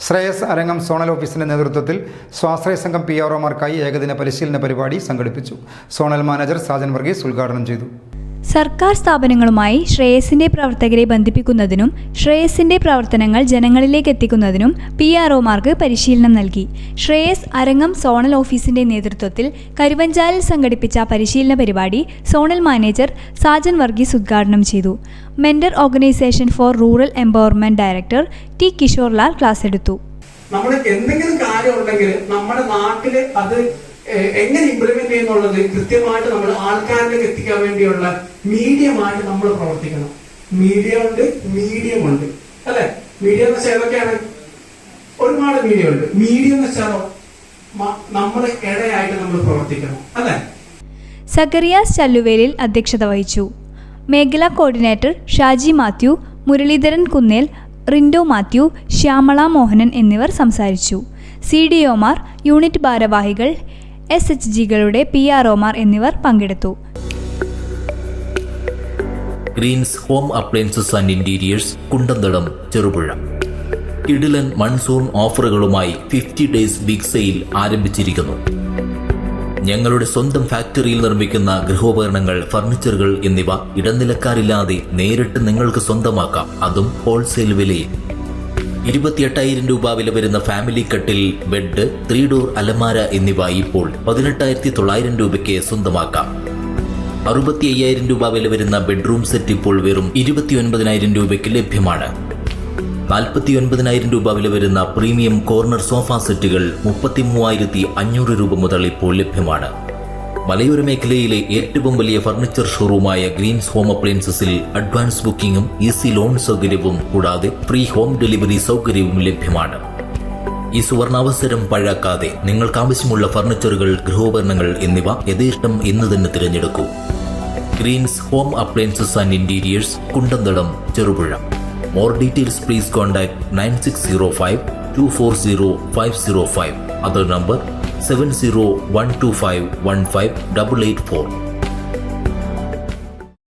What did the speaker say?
Shreyas Arangam zonal ഓഫീസിന്റെ നേതൃത്വത്തിൽ സ്വാശ്രയ സംഘം PROമാർക്കായി ഏകദിന പരിശീലന പരിപാടി സംഘടിപ്പിച്ചു. സോണൽ മാനേജർ സാജൻ വർഗീസ് ഉദ്ഘാടനം ചെയ്തു. സർക്കാർ സ്ഥാപനങ്ങളുമായി ശ്രേയസിന്റെ പ്രവർത്തകരെ ബന്ധിപ്പിക്കുന്നതിനും ശ്രേയസിന്റെ പ്രവർത്തനങ്ങൾ ജനങ്ങളിലേക്ക് എത്തിക്കുന്നതിനും PROമാർക്ക് പരിശീലനം നൽകി. ശ്രേയസ് അരങ്ങം സോണൽ ഓഫീസിന്റെ നേതൃത്വത്തിൽ കരുവഞ്ചാലിൽ സംഘടിപ്പിച്ച പരിശീലന പരിപാടി സോണൽ മാനേജർ സാജൻ വർഗീസ് ഉദ്ഘാടനം ചെയ്തു. Mentor organisation for rural empowerment director T. Kishorelal class എടുത്തു. നമ്മൾ എന്തെങ്കിലും കാര്യം ഉണ്ടെങ്കിൽ നമ്മുടെ നാട്ടിൽ അത് എങ്ങനെ ഇംപ്ലിമെന്റ് ചെയ്യുന്നുള്ളത് കൃത്യമായിട്ട് നമ്മൾ ആൾക്കാരിലേക്ക് എത്തിക്കാൻ വേണ്ടിയുള്ള മീഡിയമായിട്ട് നമ്മൾ പ്രവർത്തിക്കണം. മീഡിയ ഉണ്ട്, മീഡിയം ഉണ്ട്, അല്ലെ? മീഡിയ എന്ന് വെച്ചാൽ ഏതൊക്കെയാണ്? ഒരുപാട് മീഡിയ ഉണ്ട്. മീഡിയം എന്ന് വെച്ചാലോ നമ്മുടെ ഇടയായിട്ട് നമ്മൾ പ്രവർത്തിക്കണം, അല്ലെ? സക്കറിയാസ് ചല്ലുവേലിൽ അധ്യക്ഷത വഹിച്ചു. മേഖലാ കോർഡിനേറ്റർ ഷാജി മാത്യു, മുരളീധരൻ കുന്നേൽ, റിൻഡോ മാത്യു, ശ്യാമള മോഹനൻ എന്നിവർ സംസാരിച്ചു. CDOമാർ, യൂണിറ്റ് ഭാരവാഹികൾ, SHGകളുടെ PROമാർ എന്നിവർ പങ്കെടുത്തു. Greens home appliances and interiors, Kundanthalam, Cherupuzha. കിടിലൻ മൺസൂൺ ഓഫറുകളുമായി 50 ഡേയ്സ് ബിഗ് സെയിൽ ആരംഭിച്ചിരിക്കുന്നു. ഞങ്ങളുടെ സ്വന്തം ഫാക്ടറിയിൽ നിർമ്മിക്കുന്ന ഗൃഹോപകരണങ്ങൾ, ഫർണിച്ചറുകൾ എന്നിവ ഇടനിലക്കാരില്ലാതെ നേരിട്ട് നിങ്ങൾക്ക് സ്വന്തമാക്കാം, അതും ഹോൾസെയിൽ വിലയിൽ. 28,000 രൂപ വില വരുന്ന ഫാമിലി കട്ടിൽ, ബെഡ്, 3 ഡോർ അലമാര എന്നിവ ഇപ്പോൾ 18,900 രൂപയ്ക്ക് സ്വന്തമാക്കാം. 65,000 രൂപ വില വരുന്ന ബെഡ്റൂം സെറ്റ് ഇപ്പോൾ വെറും 29,000 രൂപയ്ക്ക് ലഭ്യമാണ്. 49,000 രൂപ വില വരുന്ന പ്രീമിയം കോർണർ സോഫ സെറ്റുകൾ 33,500 രൂപ മുതൽ ഇപ്പോൾ ലഭ്യമാണ്. മലയോര മേഖലയിലെ ഏറ്റവും വലിയ ഫർണിച്ചർ ഷോറൂമായ ഗ്രീൻസ് ഹോം അപ്ലയൻസസിൽ അഡ്വാൻസ് ബുക്കിംഗും ഈസി ലോൺ സൗകര്യവും കൂടാതെ ഫ്രീ ഹോം ഡെലിവറി സൗകര്യവും ലഭ്യമാണ്. ഈ സുവർണാവസരം പഴാക്കാതെ നിങ്ങൾക്ക് ആവശ്യമുള്ള ഫർണിച്ചറുകൾ, ഗൃഹോപകരണങ്ങൾ എന്നിവ യഥേഷ്ടം ഇന്ന് തന്നെ തിരഞ്ഞെടുക്കൂ. Greens home appliances and interiors, Kundanthalam, Cherupuzha. More details please contact 9605240505. Other number 7012515884.